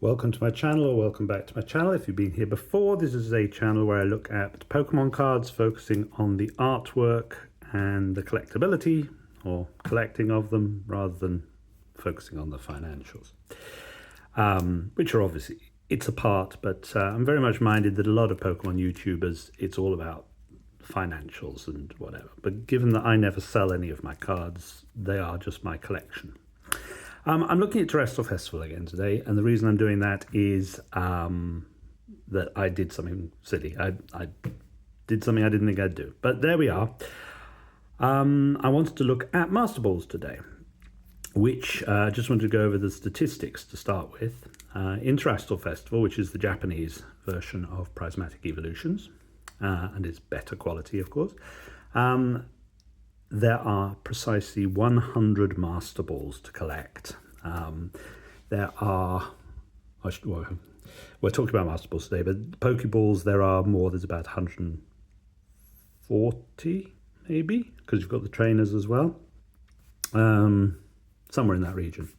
Welcome to my channel, or welcome back to my channel. If you've been here before, this is a channel where I look at Pokemon cards, focusing on the artwork and the collectability, or collecting of them, rather than focusing on the financials. Which are obviously, it's a part, but I'm very much minded that a lot of Pokemon YouTubers, it's all about financials and whatever. But given that I never sell any of my cards, they are just my collection. I'm looking at Terastal Festival again today, and the reason I'm doing that is that I did something silly. I did something I didn't think I'd do, but there we are. I wanted to look at Masterballs today, which I just wanted to go over the statistics to start with. In Terastal Festival, which is the Japanese version of Prismatic Evolutions, and it's better quality, of course, there are precisely 100 Masterballs to collect. There are, well, we're talking about Masterballs today, but Pokeballs, there are more. There's about 140, maybe, because you've got the trainers as well. Somewhere in that region.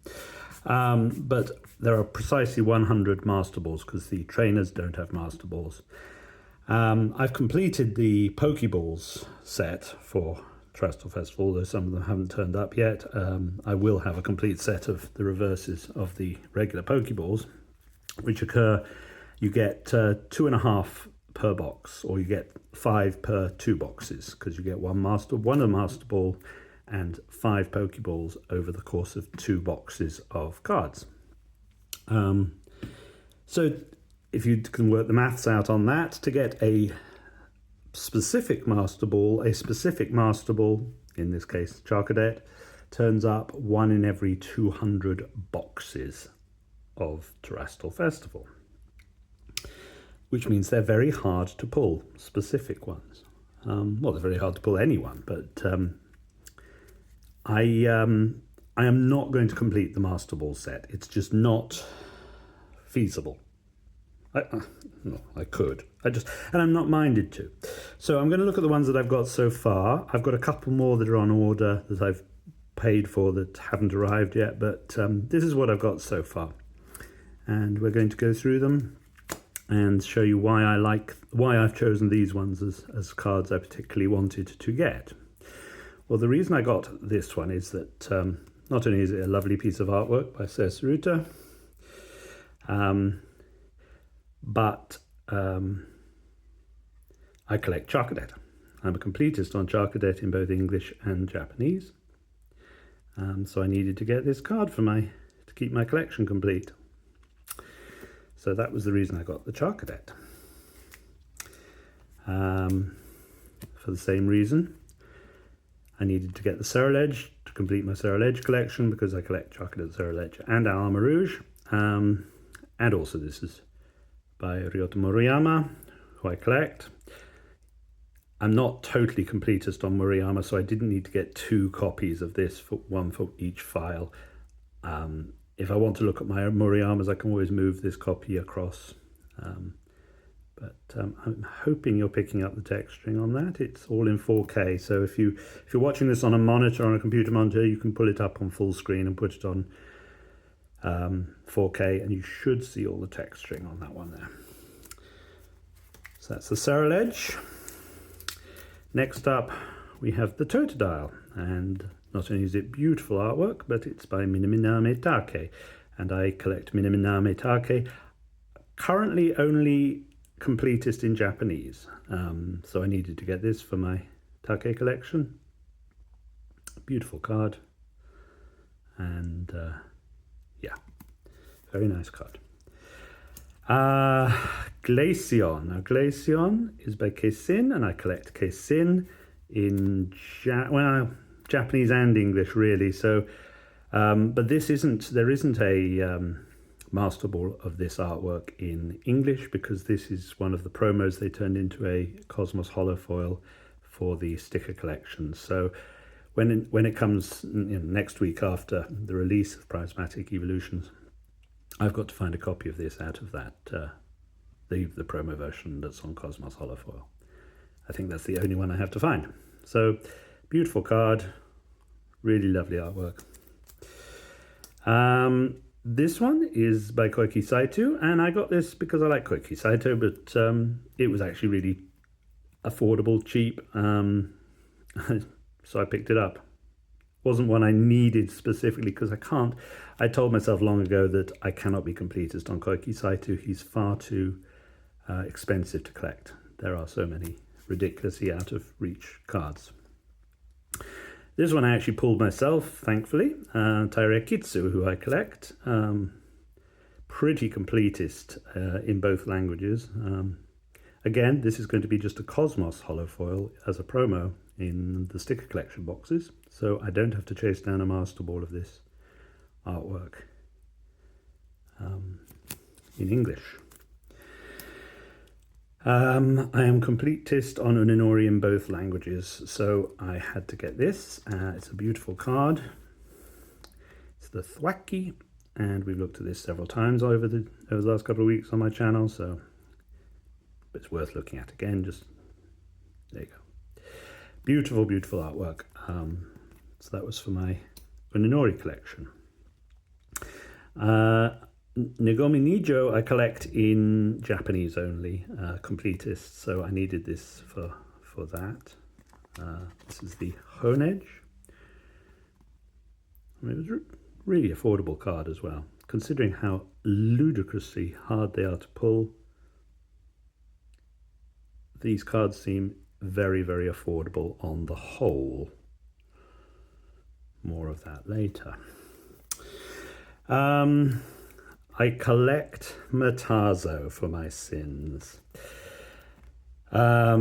But there are precisely 100 Masterballs because the trainers don't have Masterballs. I've completed the Pokeballs set for Terastal Festival, although some of them haven't turned up yet. I will have a complete set of the reverses of the regular Pokeballs, which occur, you get 2.5 per box, or you get 5 per 2 boxes, because you get one a Master Ball and 5 Pokeballs over the course of 2 boxes of cards. So if you can work the maths out on that, to get a specific Master Ball, in this case Charcadet, turns up 1 in every 200 boxes of Terastal Festival, which means they're very hard to pull, specific ones. Well, they're very hard to pull anyone, but I am not going to complete the Master Ball set. It's just not feasible. No, I could. And I'm not minded to. So I'm going to look at the ones that I've got so far. I've got a couple more that are on order that I've paid for that haven't arrived yet, but this is what I've got so far. And we're going to go through them and show you why I've chosen these ones as cards I particularly wanted to get. Well, the reason I got this one is that not only is it a lovely piece of artwork by Saruta, but I collect Charcadet. I'm a completist on Charcadet in both English and Japanese. So I needed to get this card to keep my collection complete. So that was the reason I got the Charcadet. For the same reason, I needed to get the Ceruledge to complete my Ceruledge collection, because I collect Charcadet, Ceruledge and Alma Rouge. And also this is by Ryota Murayama, who I collect. I'm not totally completist on Murayama, so I didn't need to get 2 copies of this, one for each file. If I want to look at my Murayamas, I can always move this copy across. But I'm hoping you're picking up the texturing on that. It's all in 4K, so if you're watching this on a monitor, on a computer monitor, you can pull it up on full screen and put it on 4K, and you should see all the texturing on that one there. So that's the Ceruledge. Next up, we have the Totodile, and not only is it beautiful artwork, but it's by Minaminame Take, and I collect Minaminame Take, currently only completist in Japanese, so I needed to get this for my Take collection. Beautiful card, and yeah, very nice card. Glaceon. Now Glaceon is by Keisin, and I collect Keisin in Japanese and English, really. So, but there isn't a Master Ball of this artwork in English, because this is one of the promos they turned into a Cosmos holofoil for the sticker collection. So when it comes next week after the release of Prismatic Evolutions, I've got to find a copy of this out of that, the promo version that's on Cosmos holofoil. I think that's the only one I have to find. So, beautiful card, really lovely artwork. This one is by Koiki Saito, and I got this because I like Koiki Saito, but it was actually really affordable, cheap, so I picked it up. Wasn't one I needed specifically because I told myself long ago that I cannot be completist on Koiki Saito. He's far too expensive to collect. There are so many ridiculously out of reach cards. This one I actually pulled myself, thankfully. Tairekitsu, who I collect. Pretty completist in both languages. Again, this is going to be just a Cosmos holofoil as a promo in the sticker collection boxes, so I don't have to chase down a master ball of this artwork in English. I am completist on Uninori in both languages, so I had to get this. It's a beautiful card. It's the Thwacky, and we've looked at this several times over the last couple of weeks on my channel, so it's worth looking at again. Just there you go. Beautiful, beautiful artwork. So that was for my Uninori collection. Nagomi Nijo I collect in Japanese only, completist, so I needed this for that. This is the Honedge. I mean, it was really affordable card as well, considering how ludicrously hard they are to pull. These cards seem very, very affordable on the whole. More of that later. I collect Matazo for my sins. I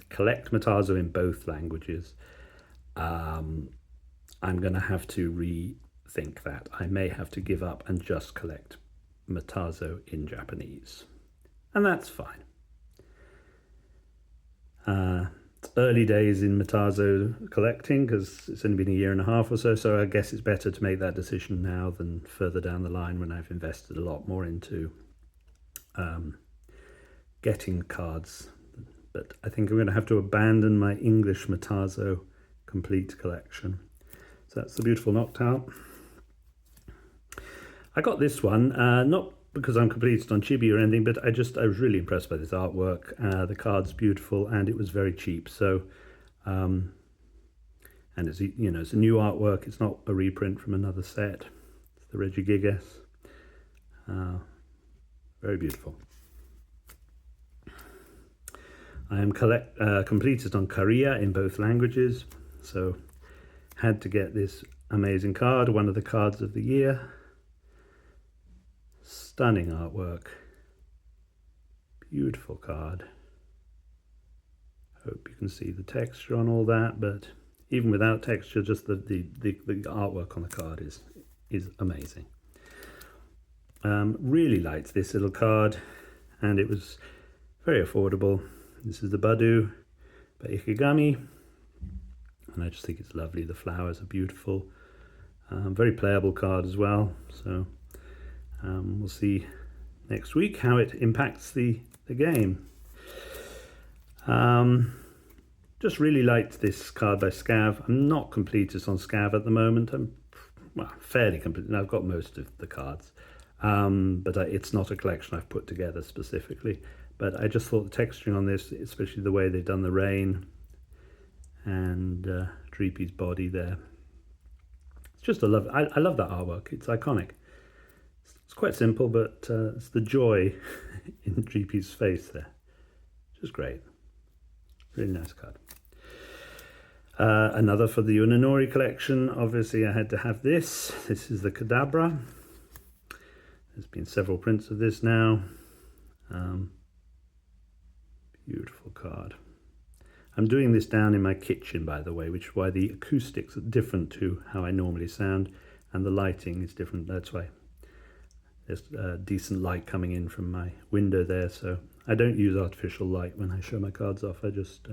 collect Matazo in both languages. I'm going to have to rethink that. I may have to give up and just collect Matazo in Japanese. And that's fine. It's early days in Matazo collecting because it's only been a year and a half or so, so I guess it's better to make that decision now than further down the line when I've invested a lot more into getting cards. But I think I'm going to have to abandon my English Matazo complete collection. So that's the beautiful Noctowl. I got this one, not because I'm completed on Chibi or anything, but I was really impressed by this artwork. The card's beautiful and it was very cheap. So, and it's it's a new artwork. It's not a reprint from another set. It's the Regigigas. Very beautiful. I am completed on Korea in both languages, so had to get this amazing card, one of the cards of the year. Stunning artwork. Beautiful card. Hope you can see the texture on all that, but even without texture, just the artwork on the card is amazing. Really liked this little card, and it was very affordable. This is the Badu by Ikegami, and I just think it's lovely. The flowers are beautiful. Very playable card as well, so we'll see next week how it impacts the game. Just really liked this card by Scav. I'm not completist on Scav at the moment. I'm fairly complete. I've got most of the cards, but it's not a collection I've put together specifically. But I just thought the texturing on this, especially the way they've done the rain and Dreepy's body there, it's just I love that artwork. It's iconic. It's quite simple, but it's the joy in Dreepy's face there. Just great. Really nice card. Another for the Uninori collection. Obviously, I had to have this. This is the Kadabra. There's been several prints of this now. Beautiful card. I'm doing this down in my kitchen, by the way, which is why the acoustics are different to how I normally sound, and the lighting is different. That's why there's decent light coming in from my window there, so I don't use artificial light when I show my cards off. I just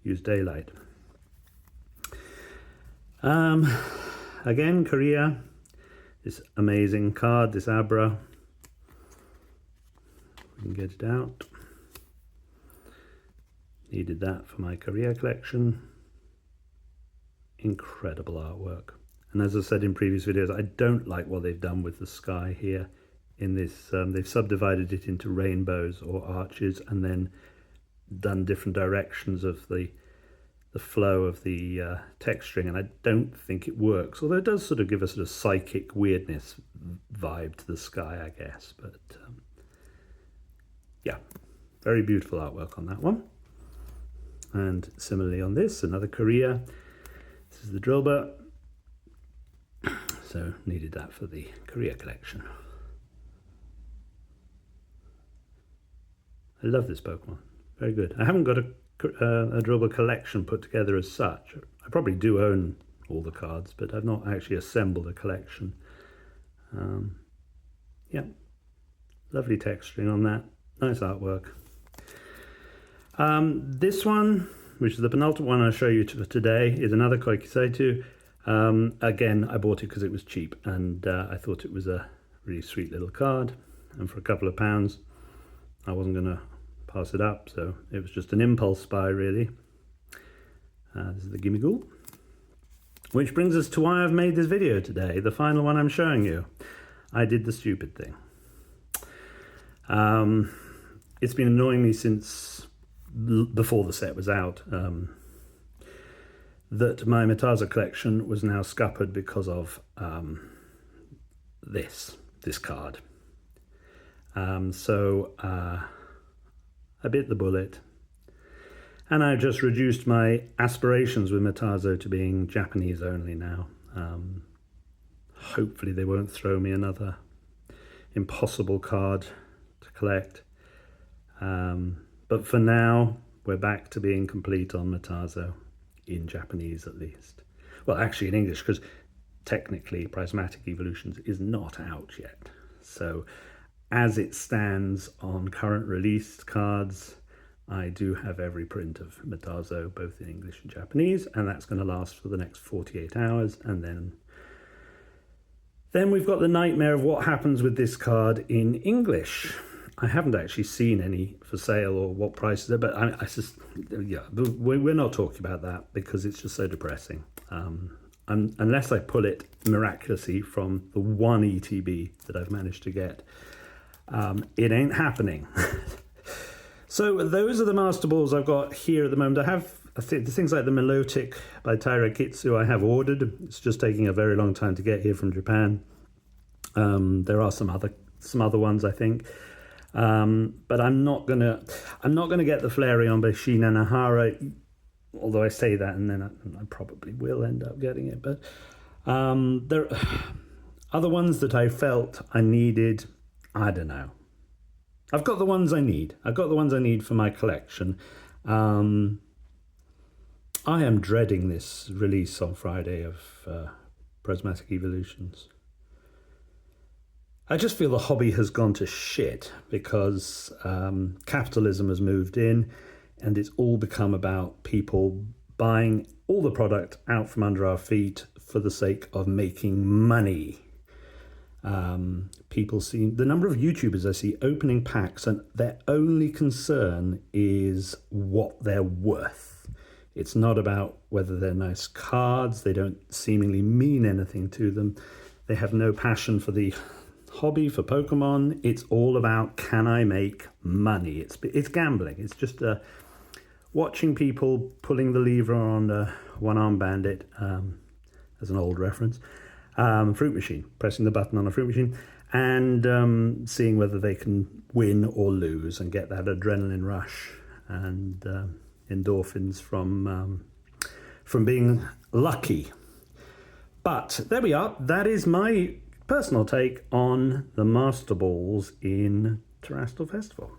use daylight. Again, Korea, this amazing card, this Abra. We can get it out. Needed that for my Korea collection. Incredible artwork. And as I said in previous videos, I don't like what they've done with the sky here in this. They've subdivided it into rainbows or arches and then done different directions of the flow of the texturing, and I don't think it works, although it does sort of give a sort of psychic weirdness vibe to the sky, I guess. But yeah, very beautiful artwork on that one. And similarly on this, another Korea. This is the Drillbur, so needed that for the Korea collection. I love this Pokemon, very good. I haven't got a Drillbur collection put together as such. I probably do own all the cards, but I've not actually assembled a collection. Yeah, lovely texturing on that, nice artwork. This one, which is the penultimate one I'll show you today, is another Koikisaitu. Again, I bought it because it was cheap, and I thought it was a really sweet little card, and for a couple of pounds I wasn't going to pass it up, so it was just an impulse buy, really. This is the Gimmighoul, which brings us to why I've made this video today, the final one I'm showing you. I did the stupid thing. It's been annoying me since before the set was out, that my Metaza collection was now scuppered because of this card. So I bit the bullet, and I've just reduced my aspirations with Metazo to being Japanese only now. Hopefully they won't throw me another impossible card to collect. But for now, we're back to being complete on Metazo, in Japanese at least. Well, actually in English, because technically Prismatic Evolutions is not out yet. So as it stands on current released cards, I do have every print of Metazo, both in English and Japanese, and that's going to last for the next 48 hours. And then we've got the nightmare of what happens with this card in English. I haven't actually seen any for sale or what prices are, but I just, yeah, we're not talking about that because it's just so depressing. Unless I pull it miraculously from the one ETB that I've managed to get, it ain't happening. So those are the Master Balls I've got here at the moment. I have things like the Milotic by Taira Kitsu I have ordered. It's just taking a very long time to get here from Japan. There are some other ones, I think. But I'm not gonna get the Flareon by Shin Nanahara, although I say that and then I probably will end up getting it. But there are other ones that I felt I needed. I don't know. I've got the ones I need. I've got the ones I need for my collection. I am dreading this release on Friday of Prismatic Evolutions. I just feel the hobby has gone to shit because capitalism has moved in and it's all become about people buying all the product out from under our feet for the sake of making money. People see the number of YouTubers I see opening packs and their only concern is what they're worth. It's not about whether they're nice cards. They don't seemingly mean anything to them. They have no passion for the hobby, for Pokemon. It's all about, can I make money? It's gambling. It's just watching people pulling the lever on a one-arm bandit, as an old reference, fruit machine, pressing the button on a fruit machine, and seeing whether they can win or lose and get that adrenaline rush and endorphins from being lucky. But there we are. That is my personal take on the Master Balls in Terastal Festival.